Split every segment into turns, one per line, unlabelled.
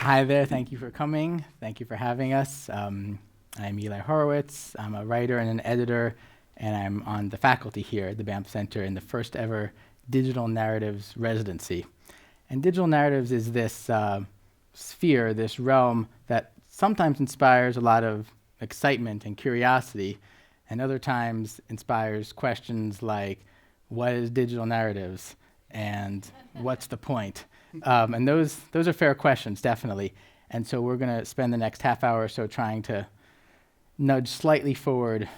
Hi there, thank you for coming. Thank you for having us. I'm Eli Horowitz. I'm a writer and an editor, and I'm on the faculty here at the Banff Centre in the first ever digital narratives residency. And digital narratives is this sphere, this realm that sometimes inspires a lot of excitement and curiosity, and other times inspires questions like, what is digital narratives? And what's the point? And those are fair questions, definitely. And so we're going to spend the next half hour or so trying to nudge slightly forward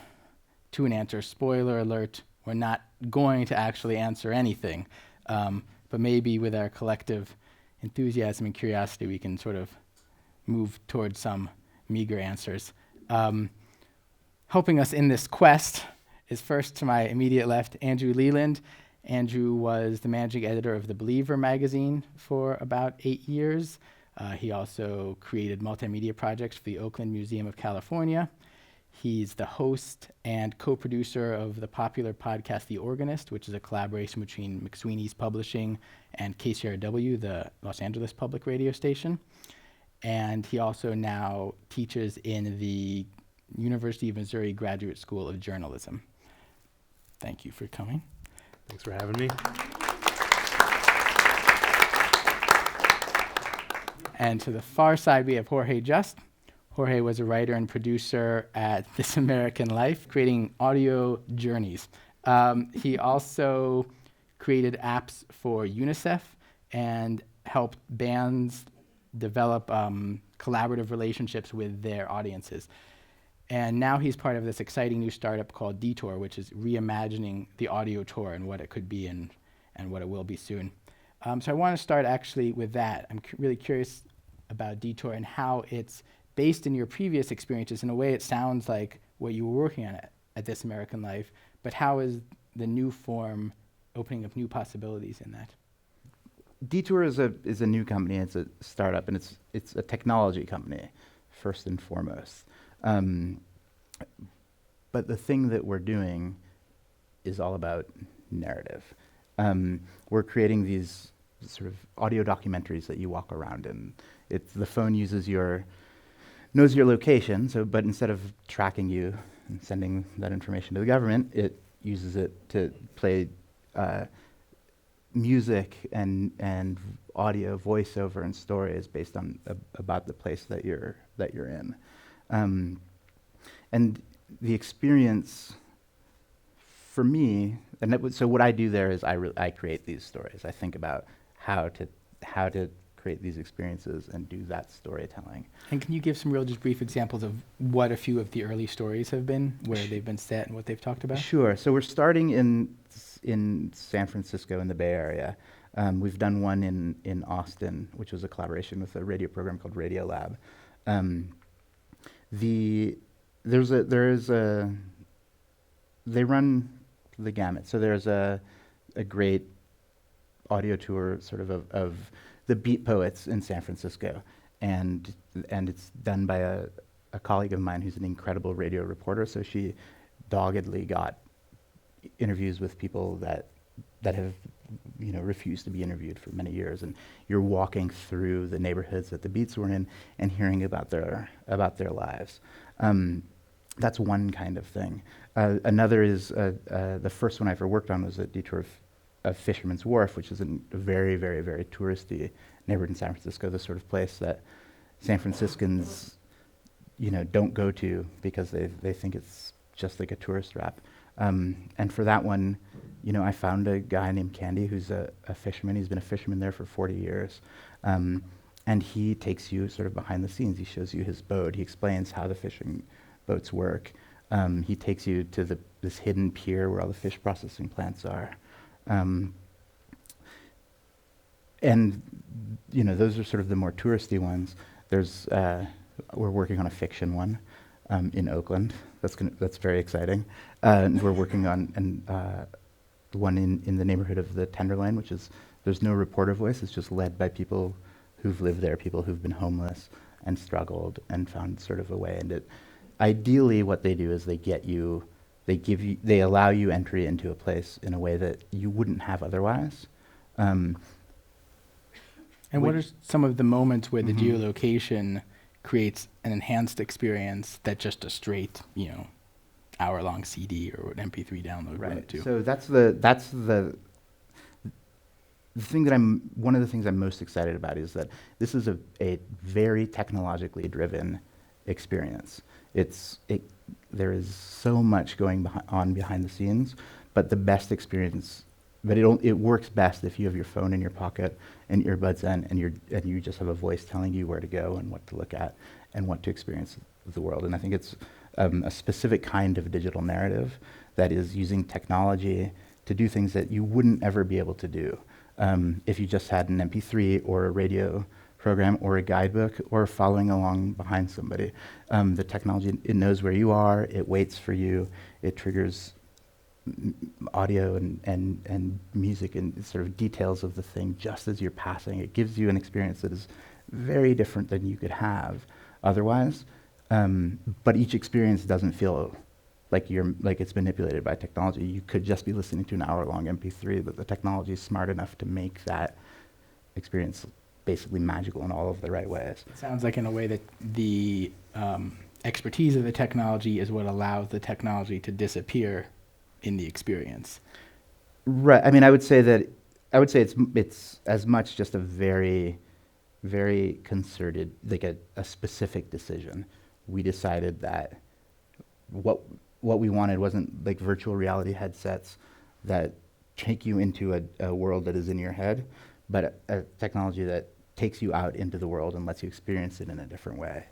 to an answer. Spoiler alert, we're not going to actually answer anything. But maybe with our collective enthusiasm and curiosity, we can sort of move towards some meager answers. Helping us in this quest is first to my immediate left, Andrew Leland. Andrew was the managing editor of The Believer magazine for about 8 years. He also created multimedia projects for the Oakland Museum of California. He's the host and co-producer of the popular podcast The Organist, which is a collaboration between McSweeny's Publishing and KCRW, the Los Angeles public radio station. And he also now teaches in the University of Missouri Graduate School of Journalism. Thank you for coming.
Thanks for having me.
And to the far side, we have Jorge Just. Jorge was a writer and producer at This American Life, creating audio journeys. He also created apps for UNICEF and helped bands develop collaborative relationships with their audiences. And now he's part of this exciting new startup called Detour, which is reimagining the audio tour and what it could be and what it will be soon. So I want to start actually with that. I'm really curious about Detour and how it's based in your previous experiences. In a way, it sounds like what you were working on at This American Life, but how is the new form opening up new possibilities in that?
Detour is a new company. It's a startup, and it's a technology company, first and foremost. But the thing that we're doing is all about narrative. We're creating these sort of audio documentaries that you walk around in. The phone knows your location, but instead of tracking you and sending that information to the government, it uses it to play music and audio voiceover and stories based on about the place that you're in. And the experience for me, so what I do there is I create these stories. I think about how to create these experiences and do that storytelling.
And can you give some real just brief examples of what a few of the early stories have been, where they've been set and what they've talked about?
Sure. So we're starting in San Francisco in the Bay Area. We've done one in Austin, which was a collaboration with a radio program called Radio Lab. They run the gamut. So there's a great audio tour sort of the beat poets in San Francisco, and it's done by a colleague of mine who's an incredible radio reporter. So she doggedly got interviews with people that have refused to be interviewed for many years, and you're walking through the neighborhoods that the beats were in and hearing about their lives. That's one kind of thing. Another is the first one I ever worked on was a detour of Fisherman's Wharf, which is a very, very, very touristy neighborhood in San Francisco, the sort of place that San Franciscans, don't go to because they think it's just like a tourist trap. And for that one, I found a guy named Candy who's a fisherman. He's been a fisherman there for 40 years. And he takes you sort of behind the scenes. He shows you his boat. He explains how the fishing boats work. He takes you to this hidden pier where all the fish processing plants are. And those are sort of the more touristy ones. We're working on a fiction one in Oakland. That's very exciting. And we're working on one in the neighborhood of the Tenderloin, which is, there's no reporter voice. It's just led by people who've lived there, people who've been homeless and struggled and found sort of a way. And ideally, what they do is they allow you entry into a place in a way that you wouldn't have otherwise.
And what are some of the moments where the
Mhm.
geolocation creates an enhanced experience that just a straight, hour-long CD or an MP3 download wouldn't do?
So that's the thing that one of the things I'm most excited about is that this is a very technologically driven experience. There is so much going on behind the scenes, but the best experience, but it works best if you have your phone in your pocket and earbuds in, and you just have a voice telling you where to go and what to look at and what to experience the world. And I think it's a specific kind of digital narrative that is using technology to do things that you wouldn't ever be able to do if you just had an MP3 or a radio program or a guidebook or following along behind somebody. The technology, it knows where you are, it waits for you, it triggers audio and music and sort of details of the thing just as you're passing. It gives you an experience that is very different than you could have otherwise. But each experience doesn't feel like it's manipulated by technology. You could just be listening to an hour-long MP3, but the technology is smart enough to make that experience basically magical in all of the right ways.
It sounds like in a way that the expertise of the technology is what allows the technology to disappear in the experience.
Right. I mean, I would say it's as much just a very, very concerted, like a specific decision. We decided that what we wanted wasn't like virtual reality headsets that take you into a world that is in your head, but a technology that takes you out into the world and lets you experience it in a different way.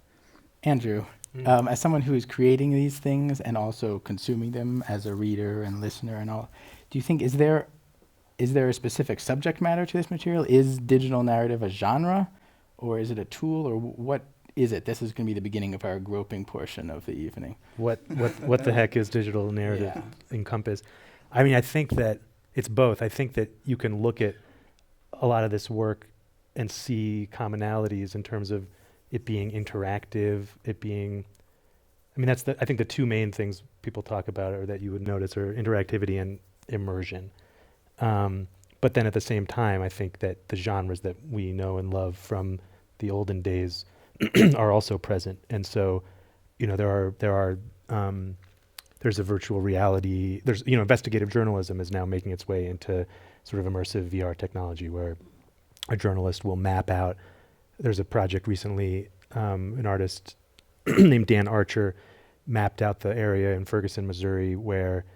Andrew, as someone who is creating these things and also consuming them as a reader and listener and all, do you think, is there a specific subject matter to this material? Is digital narrative a genre, or is it a tool, or what is it? This is going to be the beginning of our groping portion of the evening.
What the heck is digital narrative encompass? I mean, I think that it's both. I think that you can look at a lot of this work and see commonalities in terms of it being interactive, I think the two main things people talk about or that you would notice are interactivity and immersion. But then at the same time, I think that the genres that we know and love from the olden days are also present. And so, there's a virtual reality, investigative journalism is now making its way into sort of immersive VR technology where a journalist will map out. There's a project recently, an artist named Dan Archer mapped out the area in Ferguson, Missouri, where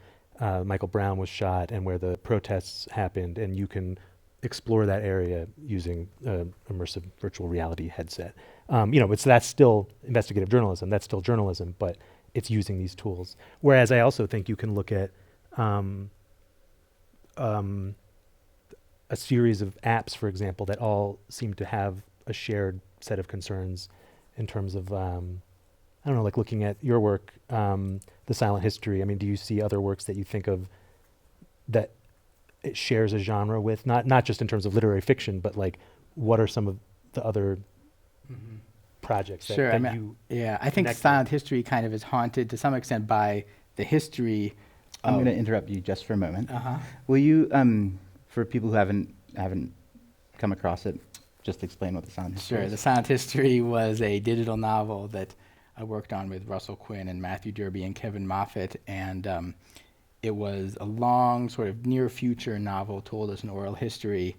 Michael Brown was shot and where the protests happened, and you can explore that area using immersive virtual reality headset. That's still investigative journalism. That's still journalism, but it's using these tools. Whereas I also think you can look at a series of apps, for example, that all seem to have a shared set of concerns in terms of, like looking at your work, the silent history. I mean, do you see other works that you think of that it shares a genre with, not just in terms of literary fiction, but like what are some of the other projects that
I think silent history kind of is haunted to some extent by the history.
I'm going to interrupt you just for a moment.
Uh-huh.
Will you, for people who haven't come across it, just explain what the silent history is?
Sure. The silent history was a digital novel that I worked on with Russell Quinn and Matthew Derby and Kevin Moffat, and it was a long sort of near future novel told as an oral history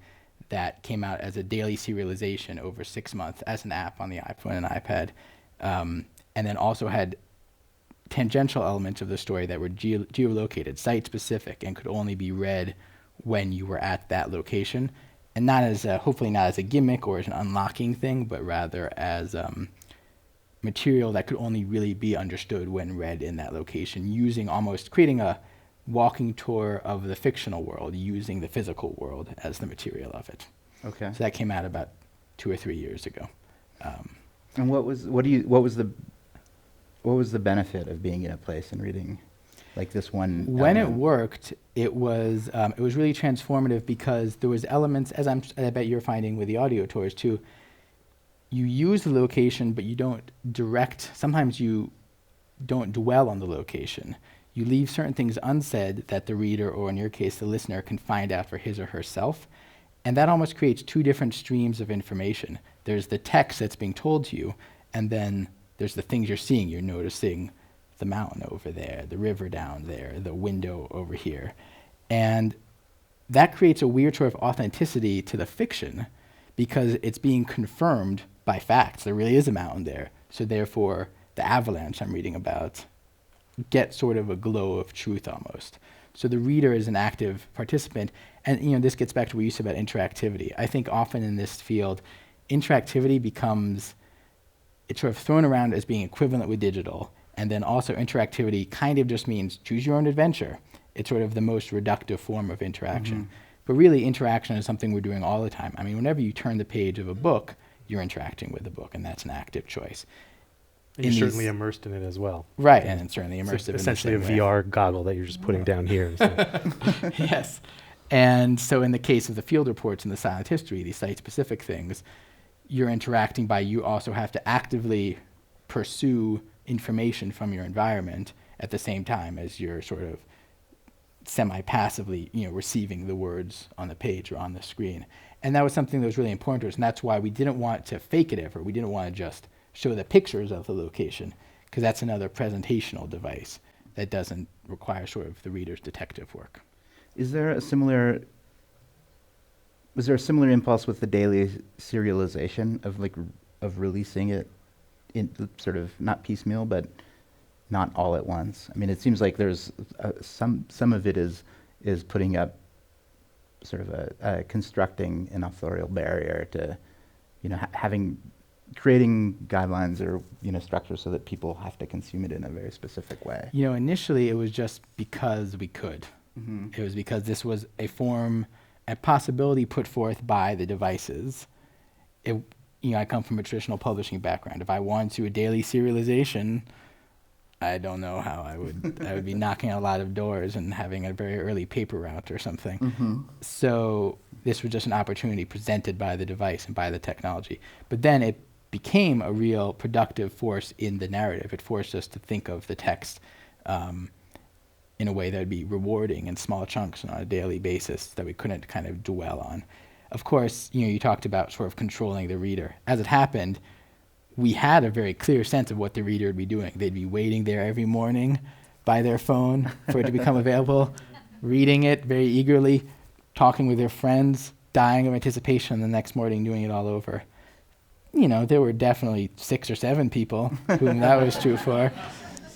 that came out as a daily serialization over 6 months as an app on the iPhone and iPad, and then also had tangential elements of the story that were geolocated, site-specific, and could only be read when you were at that location, and not as hopefully not as a gimmick or as an unlocking thing, but rather as material that could only really be understood when read in that location, creating a walking tour of the fictional world using the physical world as the material of it.
Okay.
So that came out about 2 or 3 years ago.
And what was the benefit of being in a place and reading like this one?
When it worked, it was really transformative because there was elements, as I bet you're finding with the audio tours too. You use the location, but you don't sometimes you don't dwell on the location. You leave certain things unsaid that the reader, or in your case, the listener, can find out for his or herself. And that almost creates two different streams of information. There's the text that's being told to you, and then there's the things you're seeing. You're noticing the mountain over there, the river down there, the window over here. And that creates a weird sort of authenticity to the fiction because it's being confirmed by facts. There really is a mountain there. So therefore, the avalanche I'm reading about gets sort of a glow of truth almost. So the reader is an active participant. And this gets back to what you said about interactivity. I think often in this field, interactivity becomes, it's sort of thrown around as being equivalent with digital. And then also interactivity kind of just means choose your own adventure. It's sort of the most reductive form of interaction. Mm-hmm. But really, interaction is something we're doing all the time. I mean, whenever you turn the page of a book, you're interacting with the book, and that's an active choice.
You're certainly immersed in it as well.
Right, and it's certainly immersive.
It's essentially a VR goggle that you're just putting down here.
Yes. And so in the case of the field reports and the silent history, these site-specific things, you're interacting by you also have to actively pursue information from your environment at the same time as you're sort of semi-passively, receiving the words on the page or on the screen. And that was something that was really important to us, and that's why we didn't want to fake it ever. We didn't want to just show the pictures of the location, because that's another presentational device that doesn't require sort of the reader's detective work.
Was there a similar impulse with the daily serialization of releasing it in sort of not piecemeal, but not all at once? I mean, it seems like there's some of it is putting up sort of a constructing an authorial barrier to, creating guidelines or structures so that people have to consume it in a very specific way.
Initially it was just because we could. Mm-hmm. It was because this was a possibility put forth by the devices. I come from a traditional publishing background. If I wanted to do a daily serialization, I don't know how I would be knocking on a lot of doors and having a very early paper route or something. Mm-hmm. So this was just an opportunity presented by the device and by the technology. But then it became a real productive force in the narrative. It forced us to think of the text in a way that would be rewarding in small chunks and on a daily basis that we couldn't kind of dwell on. Of course, you talked about sort of controlling the reader. As it happened, we had a very clear sense of what the reader would be doing. They'd be waiting there every morning by their phone for it to become available, reading it very eagerly, talking with their friends, dying of anticipation, and the next morning doing it all over. There were definitely 6 or 7 people whom that was true for.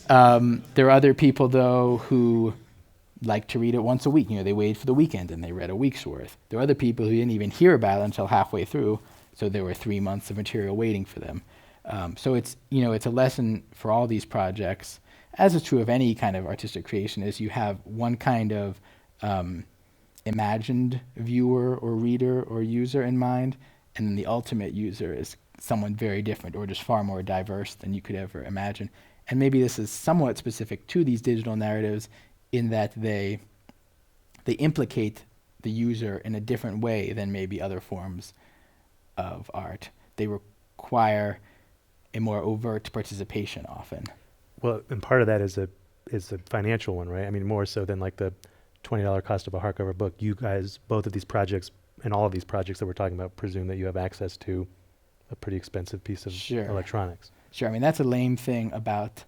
There are other people, though, who like to read it once a week. They waited for the weekend and they read a week's worth. There are other people who didn't even hear about it until halfway through, so there were 3 months of material waiting for them. So it's a lesson for all these projects, as is true of any kind of artistic creation, is you have one kind of imagined viewer or reader or user in mind, and then the ultimate user is someone very different or just far more diverse than you could ever imagine. And maybe this is somewhat specific to these digital narratives in that they implicate the user in a different way than maybe other forms of art. They require a more overt participation often.
Well, and part of that is a financial one, right? I mean, more so than like the $20 cost of a hardcover book. You guys, both of these projects and all of these projects that we're talking about, presume that you have access to a pretty expensive piece of electronics.
Sure. I mean, that's a lame thing about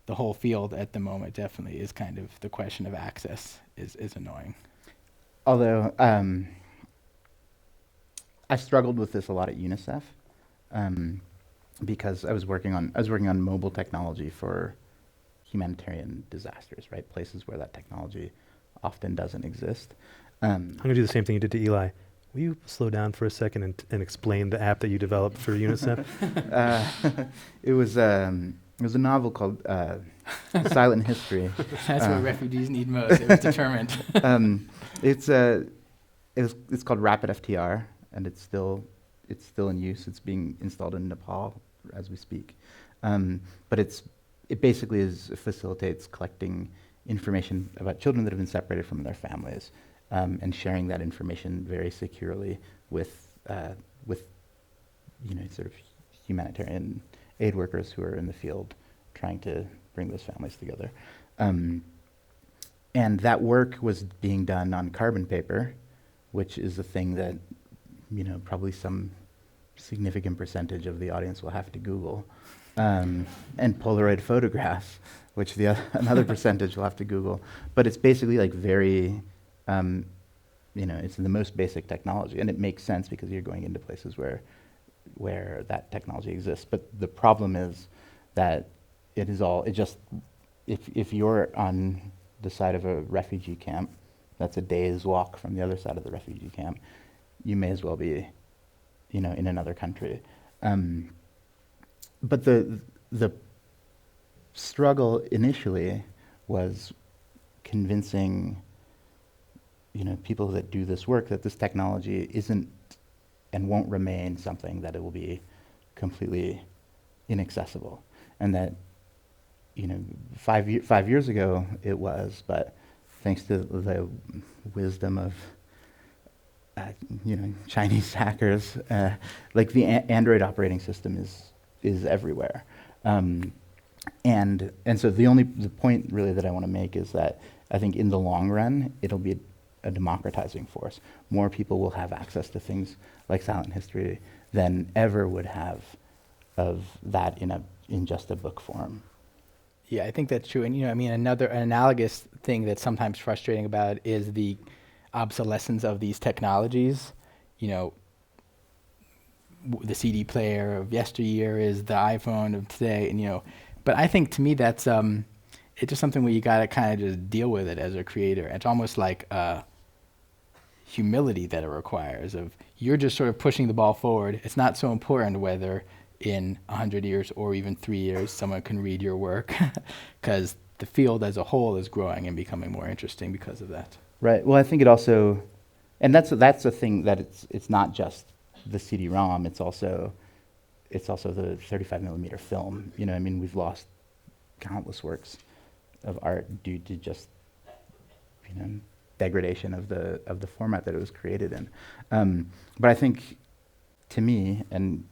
the whole field at the moment, definitely, is kind of the question of access is annoying.
Although I struggled with this a lot at UNICEF because I was working on mobile technology for humanitarian disasters, right? Places where that technology often doesn't exist.
I'm going to do the same thing you did to Eli. Will you slow down for a second and explain the app that you developed for UNICEF?
It was a novel called Silent History.
That's what refugees need most. It was determined.
It's called Rapid FTR, and it's still in use. It's being installed in Nepal as we speak. But it basically facilitates collecting information about children that have been separated from their families. And sharing that information very securely with sort of humanitarian aid workers who are in the field trying to bring those families together. And that work was being done on carbon paper, which is a thing that probably some significant percentage of the audience will have to Google, and Polaroid photographs, which another percentage will have to Google. But it's basically like very, it's the most basic technology, and it makes sense because you're going into places where that technology exists. But the problem is that if you're on the side of a refugee camp, that's a day's walk from the other side of the refugee camp, you may as well be, in another country. But the struggle initially was convincing, people that do this work that this technology isn't and won't remain something that it will be completely inaccessible, and that 5 years ago it was, but thanks to the wisdom of Chinese hackers, like the Android operating system is everywhere, and so the point really that I want to make is that I think in the long run it'll be a democratizing force. More people will have access to things like silent history than ever would have of that in just a book form.
Yeah, I think that's true. And, another analogous thing that's sometimes frustrating about it is the obsolescence of these technologies. The CD player of yesteryear is the iPhone of today. And, but I think to me that's, it's just something where you got to kind of just deal with it as a creator. It's almost like humility that it requires of you're just sort of pushing the ball forward. It's not so important whether in 100 years or even 3 years someone can read your work, because the field as a whole is growing and becoming more interesting because of that.
Right. Well, I think it also, and that's the thing, that it's not just the CD-ROM. It's also the 35 millimeter film. We've lost countless works of art due to just degradation of the format that it was created in. But I think, to me, and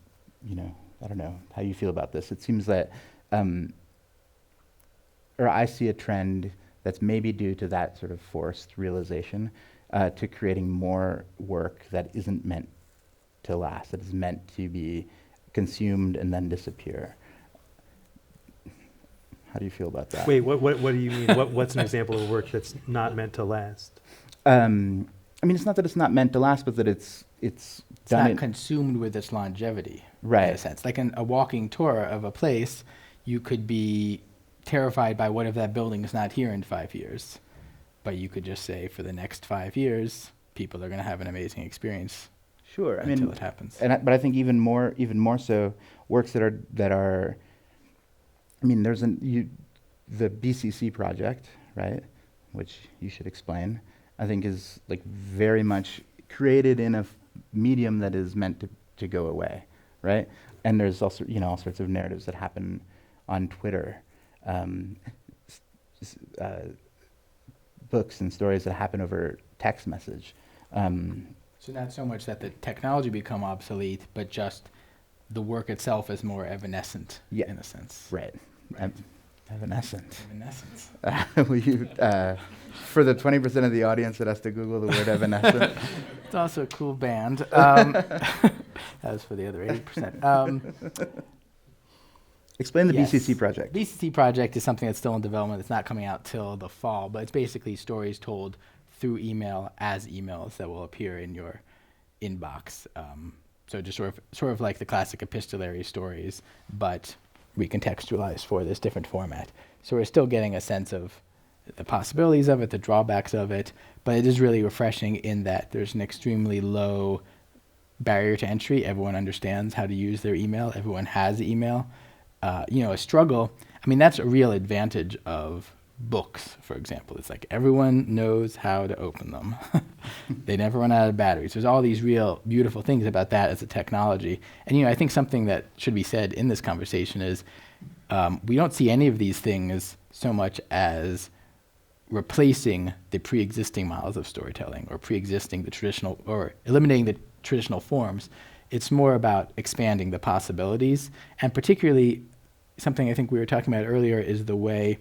I don't know how you feel about this, it seems that, or I see a trend that's maybe due to that sort of forced realization, to creating more work that isn't meant to last, that is meant to be consumed and then disappear. How do you feel about that?
Wait, what do you mean? What's an example of work that's not meant to last?
It's not that it's not meant to last, but that it's
not consumed with its longevity,
right?
In a sense, like a walking tour of a place, you could be terrified by what if that building is not here in 5 years, but you could just say for the next 5 years, people are going to have an amazing experience.
Sure,
until it happens.
But I think even more so, works that are. There's the Bcc Project, right, which you should explain. I think is like very much created in a medium that is meant to go away, right? And there's also all sorts of narratives that happen on Twitter, books and stories that happen over text message.
So not so much that the technology become obsolete, but just the work itself is more evanescent, in a sense.
Right. Evanescent.
Evanescence.
Will you, for the 20% of the audience that has to Google the word evanescent?
It's also a cool band. That was for the other 80%.
Explain the BCC Project.
BCC Project is something that's still in development. It's not coming out till the fall, but it's basically stories told through email as emails that will appear in your inbox. So just sort of like the classic epistolary stories, but recontextualized for this different format. So we're still getting a sense of the possibilities of it, the drawbacks of it, but it is really refreshing in that there's an extremely low barrier to entry. Everyone understands how to use their email. Everyone has email. A struggle, that's a real advantage of books, for example. It's like everyone knows how to open them. They never run out of batteries. There's all these real beautiful things about that as a technology. And, I think something that should be said in this conversation is we don't see any of these things so much as replacing the pre-existing models of storytelling or pre-existing the traditional or eliminating the traditional forms. It's more about expanding the possibilities, and particularly something I think we were talking about earlier is the way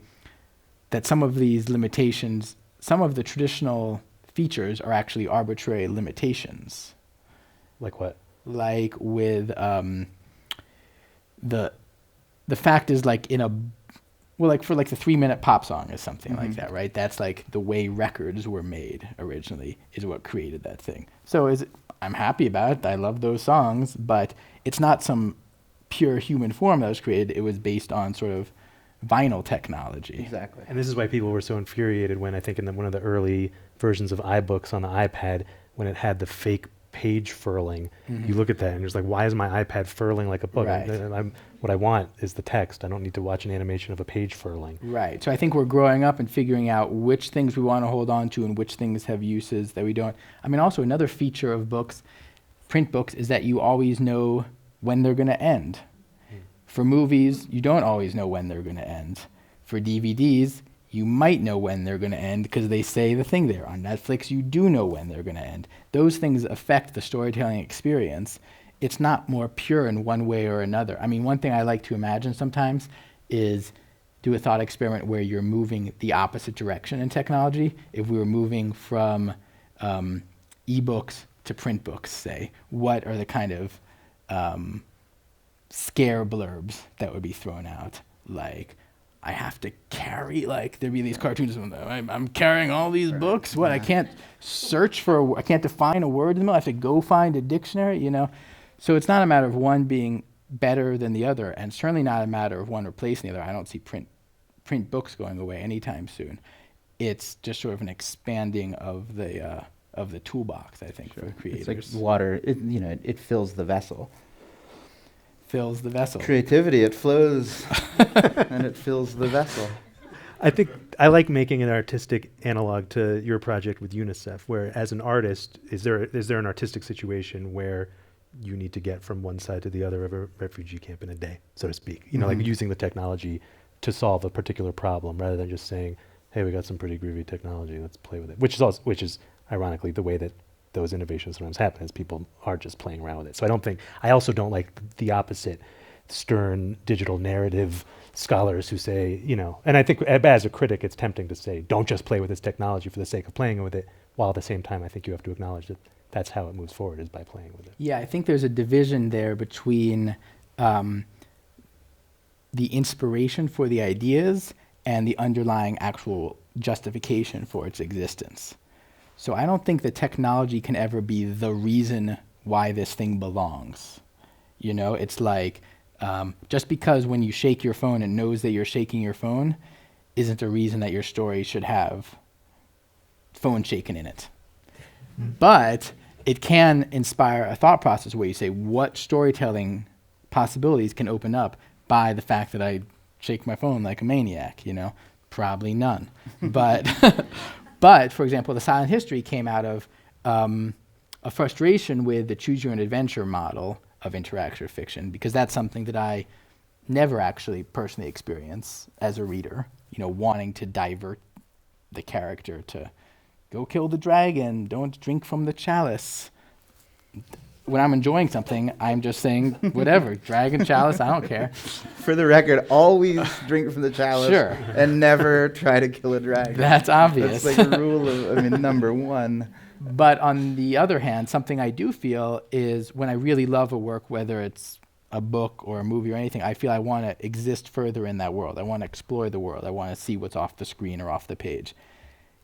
that some of these limitations, some of the traditional features are actually arbitrary limitations.
Like what?
Like with the fact is like in a well, like for like the 3-minute pop song or something like that, right? That's like the way records were made originally is what created that thing. So I'm happy about it. I love those songs, but it's not some pure human form that was created. It was based on sort of vinyl technology.
Exactly.
And this is why people were so infuriated when I think in one of the early versions of iBooks on the iPad, when it had the fake page furling, you look at that and you're just like, why is my iPad furling like a book?
Right.
What I want is the text. I don't need to watch an animation of a page furling.
Right. So I think we're growing up and figuring out which things we want to hold on to and which things have uses that we don't. I mean, also another feature of books, print books, is that you always know when they're going to end. For movies, you don't always know when they're going to end. For DVDs, you might know when they're going to end because they say the thing there. On Netflix, you do know when they're going to end. Those things affect the storytelling experience. It's not more pure in one way or another. I mean, one thing I like to imagine sometimes is do a thought experiment where you're moving the opposite direction in technology. If we were moving from ebooks to print books, say, what are the kind of scare blurbs that would be thrown out? Like, I have to carry, like, there'd be these cartoons, I'm carrying all these books. What, I can't search for, I can't define a word in them. I have to go find a dictionary, you know? So it's not a matter of one being better than the other, and certainly not a matter of one replacing the other. I don't see print books going away anytime soon. It's just sort of an expanding of the toolbox, I think, for creators.
It's like water, it fills the vessel.
Fills the vessel.
Creativity, it flows and it fills the vessel.
I think I like making an artistic analog to your project with UNICEF, where as an artist, is there an artistic situation where you need to get from one side to the other of a refugee camp in a day, so to speak? You know, like using the technology to solve a particular problem rather than just saying, hey, we got some pretty groovy technology, let's play with it. Which is ironically the way that those innovations sometimes happen, is people are just playing around with it. So I also don't like the opposite, stern digital narrative scholars who say, and I think as a critic, it's tempting to say, don't just play with this technology for the sake of playing with it, while at the same time, I think you have to acknowledge that that's how it moves forward, is by playing with it.
Yeah, I think there's a division there between the inspiration for the ideas and the underlying actual justification for its existence. So I don't think the technology can ever be the reason why this thing belongs. It's like just because when you shake your phone, it knows that you're shaking your phone isn't a reason that your story should have phone shaking in it. But it can inspire a thought process where you say, what storytelling possibilities can open up by the fact that I shake my phone like a maniac, Probably none. But, for example, the silent history came out of a frustration with the choose your own adventure model of interactive fiction, because that's something that I never actually personally experience as a reader, wanting to divert the character to go kill the dragon, don't drink from the chalice. When I'm enjoying something, I'm just saying, whatever, dragon, chalice, I don't care.
For the record, always drink from the chalice.
Sure.
And never try to kill a dragon.
That's obvious.
That's like a rule of, number one.
But on the other hand, something I do feel is when I really love a work, whether it's a book or a movie or anything, I feel I want to exist further in that world. I want to explore the world. I want to see what's off the screen or off the page.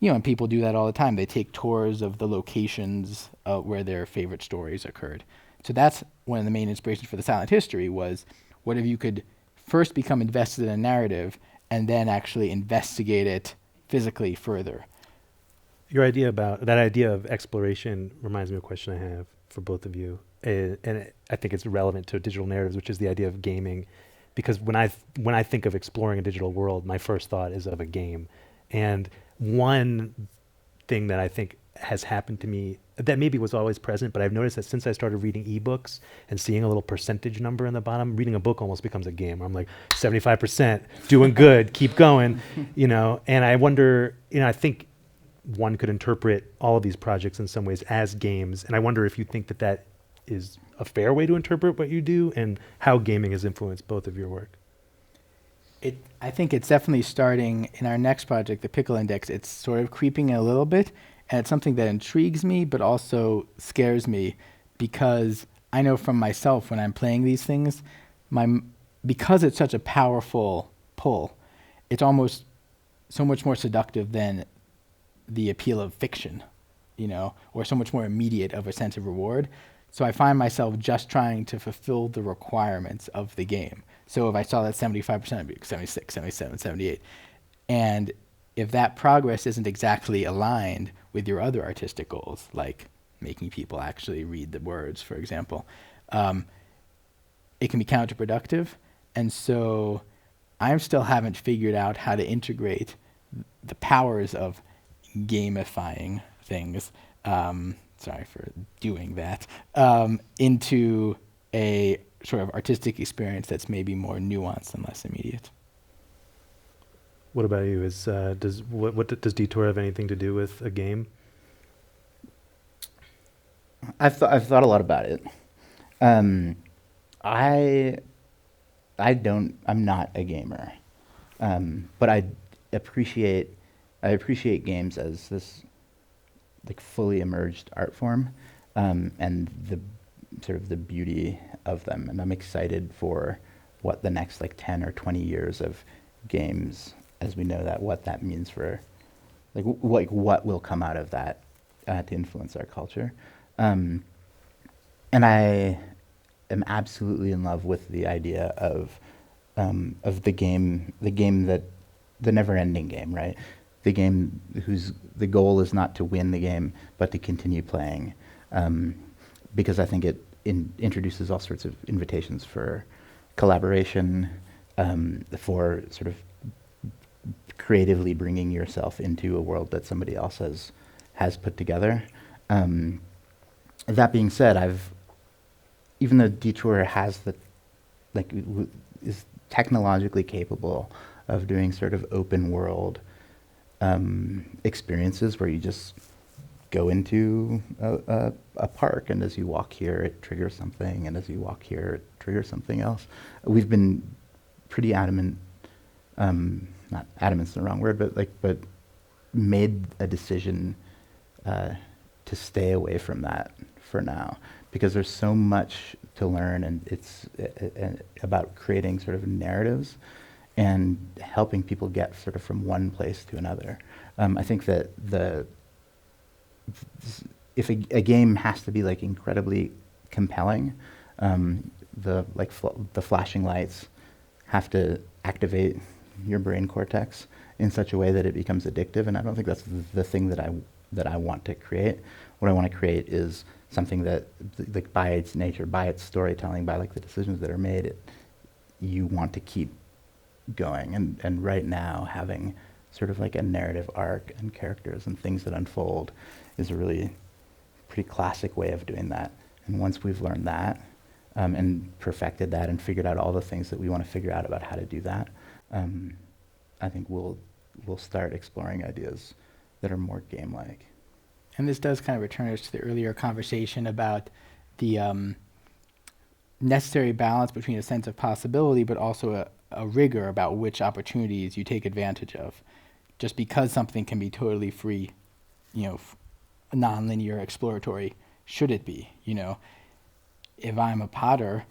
And people do that all the time. They take tours of the locations where their favorite stories occurred. So that's one of the main inspirations for the silent history was, what if you could first become invested in a narrative and then actually investigate it physically further?
Your idea of exploration reminds me of a question I have for both of you. And I think it's relevant to digital narratives, which is the idea of gaming. Because when I think of exploring a digital world, my first thought is of a game. And one thing that I think has happened to me that maybe was always present, but I've noticed that since I started reading ebooks and seeing a little percentage number in the bottom, reading a book almost becomes a game. I'm like 75%, doing good, keep going, and I wonder, I think one could interpret all of these projects in some ways as games. And I wonder if you think that is a fair way to interpret what you do and how gaming has influenced both of your work.
I think it's definitely starting in our next project, the Pickle Index. It's sort of creeping in a little bit, and it's something that intrigues me but also scares me, because I know from myself when I'm playing these things, because it's such a powerful pull, it's almost so much more seductive than the appeal of fiction, or so much more immediate of a sense of reward. So I find myself just trying to fulfill the requirements of the game. So if I saw that 75%, I'd be 76, 77, 78. And if that progress isn't exactly aligned with your other artistic goals, like making people actually read the words, for example, it can be counterproductive. And so I still haven't figured out how to integrate the powers of gamifying things, sorry for doing that, into a sort of artistic experience that's maybe more nuanced and less immediate.
What about you? Does Detour have anything to do with a game?
I've thought a lot about it. I'm not a gamer, but I appreciate games as this like fully emerged art form, and the sort of the beauty of them. And I'm excited for what the next like 10 or 20 years of games, as we know that, what that means for what will come out of that to influence our culture. And I am absolutely in love with the idea of the game that the never-ending game, right? The game whose the goal is not to win the game, but to continue playing, because I think it introduces all sorts of invitations for collaboration, for sort of creatively bringing yourself into a world that somebody else has put together. That being said, even though Detour has is technologically capable of doing sort of open world experiences where you just go into a park, and as you walk here it triggers something, and as you walk here it triggers something else. We've been pretty adamant, not adamant's the wrong word, but made a decision to stay away from that for now, because there's so much to learn, and it's about creating sort of narratives and helping people get sort of from one place to another. I think that if a game has to be like incredibly compelling, the flashing lights have to activate your brain cortex in such a way that it becomes addictive, and I don't think that's the thing that I want to create. What I want to create is something that, like, by its nature, by its storytelling, by like the decisions that are made, you want to keep going. And right now, having sort of like a narrative arc and characters and things that unfold is a really pretty classic way of doing that. And once we've learned that, and perfected that and figured out all the things that we want to figure out about how to do that, I think we'll start exploring ideas that are more game-like.
And this does kind of return us to the earlier conversation about the necessary balance between a sense of possibility, but also a rigor about which opportunities you take advantage of. Just because something can be totally free, non-linear, exploratory, should it be? If I'm a potter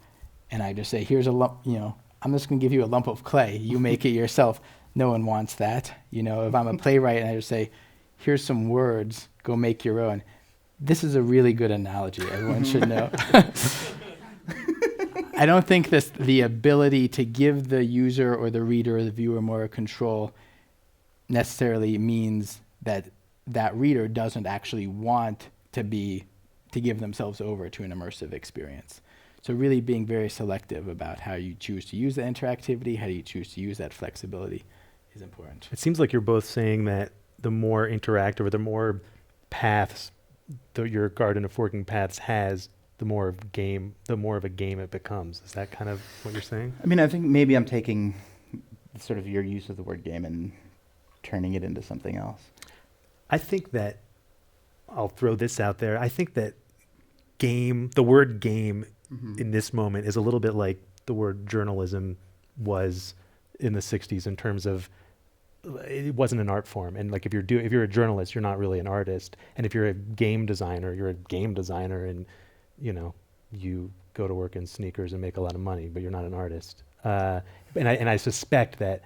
and I just say, here's a lump, I'm just going to give you a lump of clay, you make it yourself. No one wants that. If I'm a playwright and I just say, here's some words, go make your own. This is a really good analogy. Everyone should know. I don't think the ability to give the user or the reader or the viewer more control necessarily means that reader doesn't actually want to give themselves over to an immersive experience. So really being very selective about how you choose to use the interactivity, how you choose to use that flexibility is important.
It seems like you're both saying that the more interactive or the more paths your Garden of Forking Paths has, the more of a game it becomes. Is that kind of what you're saying?
I mean, I think maybe I'm taking sort of your use of the word game and turning it into something else.
I think that, I'll throw this out there, I think that the word game in this moment is a little bit like the word journalism was in the 60s, in terms of it wasn't an art form, and like if you're a journalist, you're not really an artist, and if you're a game designer, you're a game designer, and you go to work in sneakers and make a lot of money, but you're not an artist. And I suspect that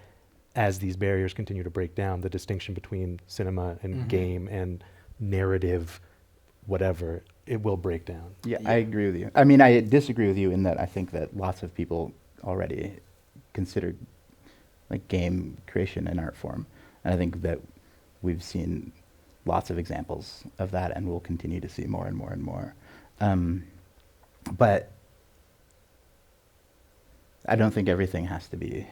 as these barriers continue to break down, the distinction between cinema and game and narrative, whatever, it will break down.
Yeah, I agree with you. I mean, I disagree with you in that I think that lots of people already consider like game creation an art form. And I think that we've seen lots of examples of that, and we'll continue to see more and more and more. But I don't think everything has to be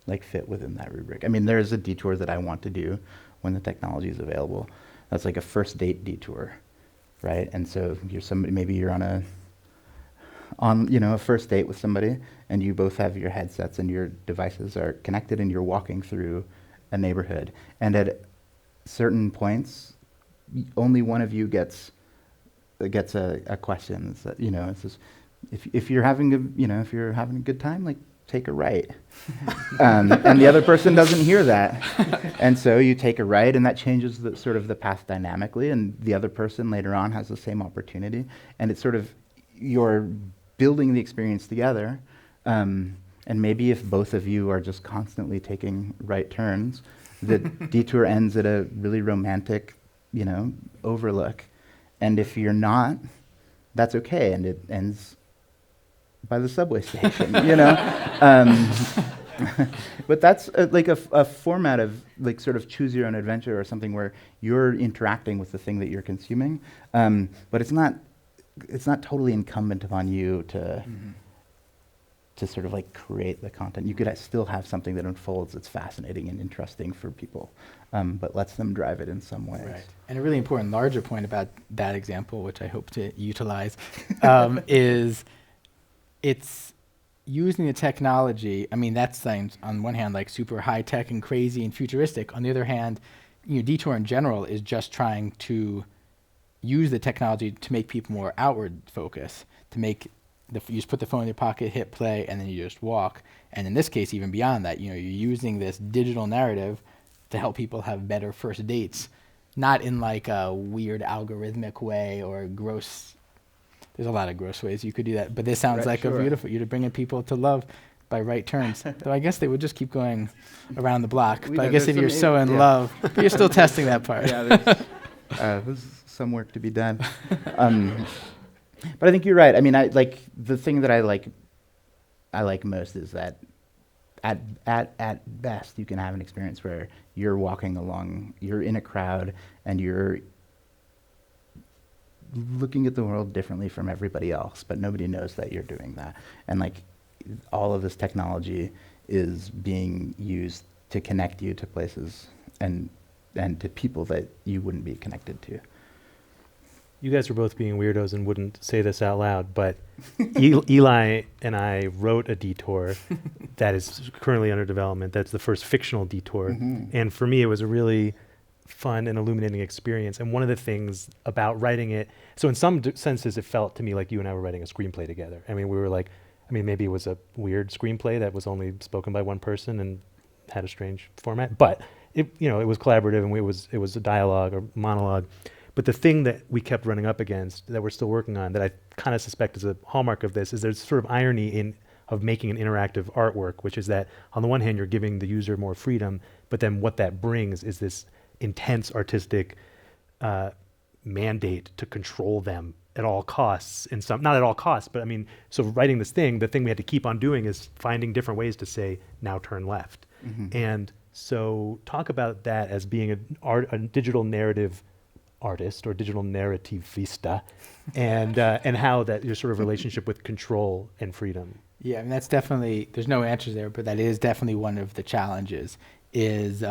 like fit within that rubric. I mean, there's a detour that I want to do when the technology is available. That's like a first date detour, right? And so you're somebody, maybe you're on a first date with somebody, and you both have your headsets and your devices are connected, and you're walking through a neighborhood. And at certain points, only one of you gets a question. It's that, it's just, if you're having a good time, like take a right. And the other person doesn't hear that. And so you take a right, and that changes the sort of the path dynamically, and the other person later on has the same opportunity. And it's sort of, you're building the experience together. And maybe if both of you are just constantly taking right turns, the detour ends at a really romantic, overlook. And if you're not, that's okay, and it ends by the subway station, But that's like a format of like sort of choose your own adventure, or something where you're interacting with the thing that you're consuming. But it's not totally incumbent upon you to sort of like create the content. You could still have something that unfolds that's fascinating and interesting for people, but lets them drive it in some ways.
Right. And a really important larger point about that example, which I hope to utilize, is it's using the technology. I mean, that sounds on one hand like super high tech and crazy and futuristic. On the other hand, Detour in general is just trying to use the technology to make people more outward focused, to make you just put the phone in your pocket, hit play, and then you just walk. And in this case, even beyond that, you're using this digital narrative to help people have better first dates, not in like a weird algorithmic way or gross. There's a lot of gross ways you could do that, but this sounds like a beautiful. You're bringing people to love by right turns. Though I guess they would just keep going around the block. But I guess if you're so in love, but you're still testing that part.
Yeah, there's some work to be done. But I think you're right. I mean, the thing that I like most is that at best you can have an experience where you're walking along, you're in a crowd, and you're looking at the world differently from everybody else, but nobody knows that you're doing that. And like all of this technology is being used to connect you to places and to people that you wouldn't be connected to.
You guys are both being weirdos and wouldn't say this out loud, but Eli and I wrote a detour that is currently under development. That's the first fictional detour. Mm-hmm. And for me, it was a really fun and illuminating experience. And one of the things about writing it, so in some senses, it felt to me like you and I were writing a screenplay together. I mean, we were like, maybe it was a weird screenplay that was only spoken by one person and had a strange format, but it was collaborative, and it was a dialogue or monologue. But the thing that we kept running up against, that we're still working on, that I kind of suspect is a hallmark of this, is there's sort of irony of making an interactive artwork, which is that on the one hand, you're giving the user more freedom, but then what that brings is this intense artistic mandate to control them at all costs. Not at all costs, but so writing this thing, the thing we had to keep on doing is finding different ways to say, now turn left. Mm-hmm. And so talk about that as being a digital narrative artist or digital narrativista, and how that your sort of relationship with control and freedom.
Yeah, that's definitely, there's no answers there, but that is definitely one of the challenges, is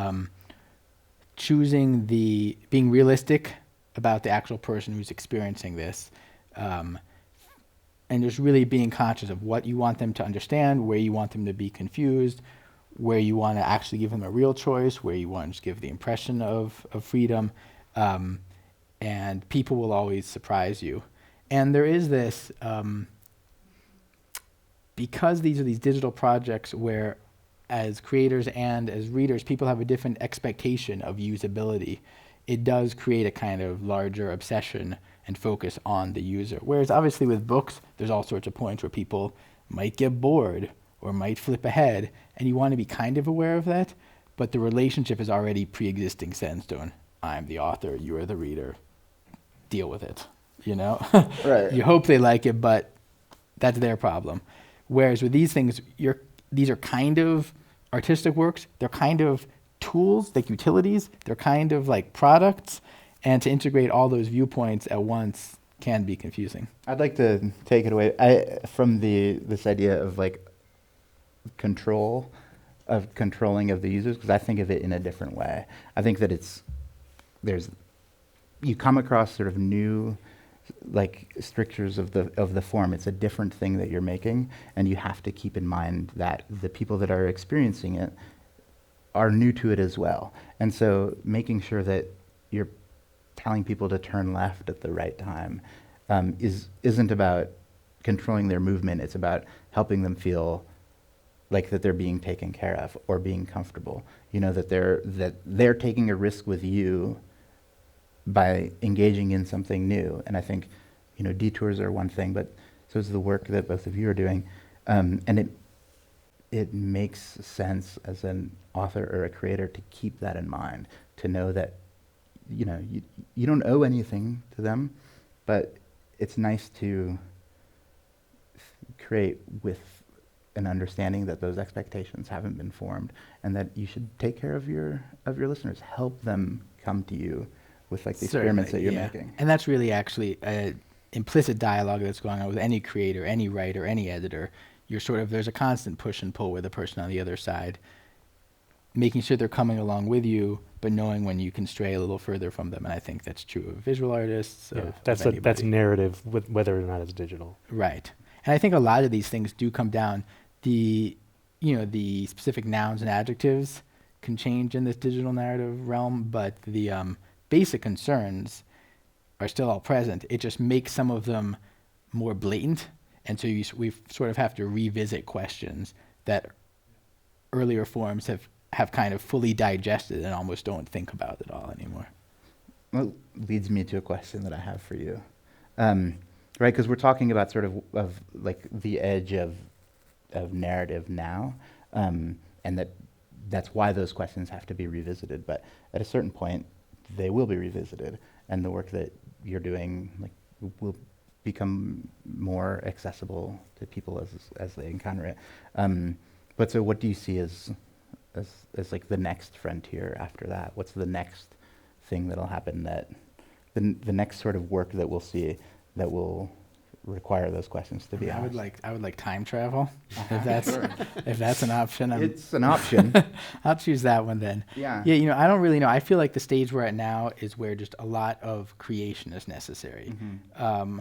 being realistic about the actual person who's experiencing this, and just really being conscious of what you want them to understand, where you want them to be confused, where you want to actually give them a real choice, where you want to just give the impression of freedom. And people will always surprise you. And there is this, because these are these digital projects where as creators and as readers, people have a different expectation of usability, it does create a kind of larger obsession and focus on the user. Whereas obviously with books, there's all sorts of points where people might get bored or might flip ahead, and you want to be kind of aware of that, but the relationship is already pre-existing set in stone. I'm the author, you are the reader. Deal with it, you know?
Right.
You hope they like it, but that's their problem. Whereas with these things, these are kind of artistic works. They're kind of tools, like utilities. They're kind of like products. And to integrate all those viewpoints at once can be confusing.
I'd like to take it away from this idea of like controlling of the users, because I think of it in a different way. I think that you come across sort of new like strictures of the form. It's a different thing that you're making, and you have to keep in mind that the people that are experiencing it are new to it as well. And so making sure that you're telling people to turn left at the right time isn't about controlling their movement. It's about helping them feel like that they're being taken care of or being comfortable. You know, that they're taking a risk with you by engaging in something new. And I think, you know, detours are one thing, but so is the work that both of you are doing. And it makes sense as an author or a creator to keep that in mind, to know that, you know, you don't owe anything to them, but it's nice to create with an understanding that those expectations haven't been formed, and that you should take care of your listeners, help them come to you with like the experiments that you're making.
And that's really actually an implicit dialogue that's going on with any creator, any writer, any editor. There's a constant push and pull with the person on the other side, making sure they're coming along with you, but knowing when you can stray a little further from them. And I think that's true of visual artists.
That's narrative, whether or not it's digital.
Right. And I think a lot of these things do come down, the specific nouns and adjectives can change in this digital narrative realm, but the basic concerns are still all present. It just makes some of them more blatant. And so we sort of have to revisit questions that earlier forms have kind of fully digested and almost don't think about at all anymore.
Well, leads me to a question that I have for you. Right, because we're talking about sort of like the edge of narrative now, and that's why those questions have to be revisited. But at a certain point, they will be revisited, and the work that you're doing will become more accessible to people as they encounter it. But so, what do you see as like the next frontier after that? What's the next thing that'll happen, that the next sort of work that we'll see that will require those questions to be asked?
I would like time travel. If that's an option.
It's an option.
I'll choose that one then.
Yeah.
Yeah, I don't really know. I feel like the stage we're at now is where just a lot of creation is necessary. Mm-hmm.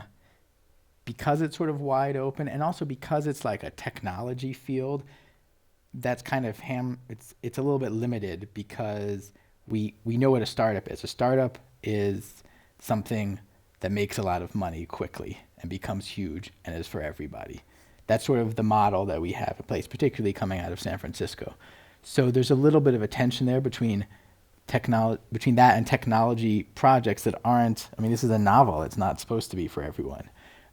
Because it's sort of wide open, and also because it's like a technology field, that's kind of it's a little bit limited, because we know what a startup is. A startup is something that makes a lot of money quickly and becomes huge and is for everybody. That's sort of the model that we have in place, particularly coming out of San Francisco. So there's a little bit of a tension there between that and technology projects that aren't. I mean, this is a novel. It's not supposed to be for everyone.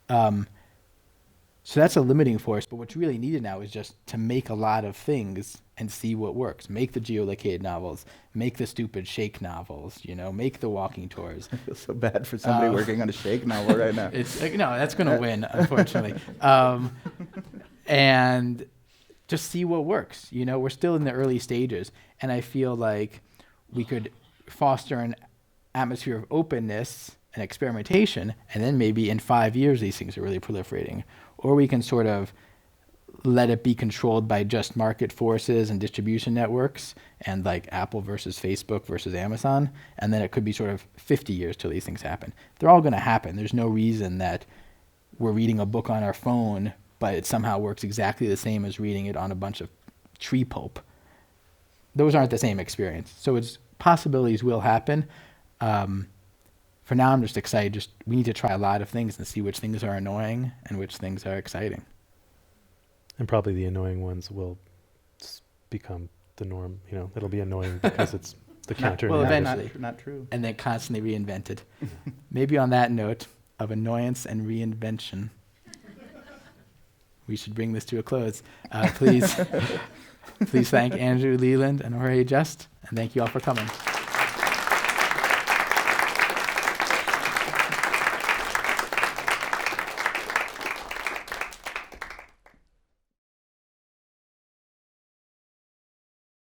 So that's a limiting force, but what's really needed now is just to make a lot of things and see what works. Make the geolocated novels, make the stupid shake novels, make the walking tours.
I feel so bad for somebody working on a shake novel right now.
No, that's going to win, unfortunately. And just see what works. We're still in the early stages, and I feel like we could foster an atmosphere of openness and experimentation, and then maybe in 5 years these things are really proliferating. Or we can sort of let it be controlled by just market forces and distribution networks, and like Apple versus Facebook versus Amazon, and then it could be sort of 50 years till these things happen. They're all going to happen. There's no reason that we're reading a book on our phone, but it somehow works exactly the same as reading it on a bunch of tree pulp. Those aren't the same experience. So possibilities will happen. For now, I'm just excited. We need to try a lot of things and see which things are annoying and which things are exciting.
And probably the annoying ones will become the norm. It'll be annoying because it's the counter.
Well, eventually.
Not true.
And then constantly reinvented. Maybe on that note, of annoyance and reinvention. We should bring this to a close. Please thank Andrew, Leland, and Jorge Just, and thank you all for coming.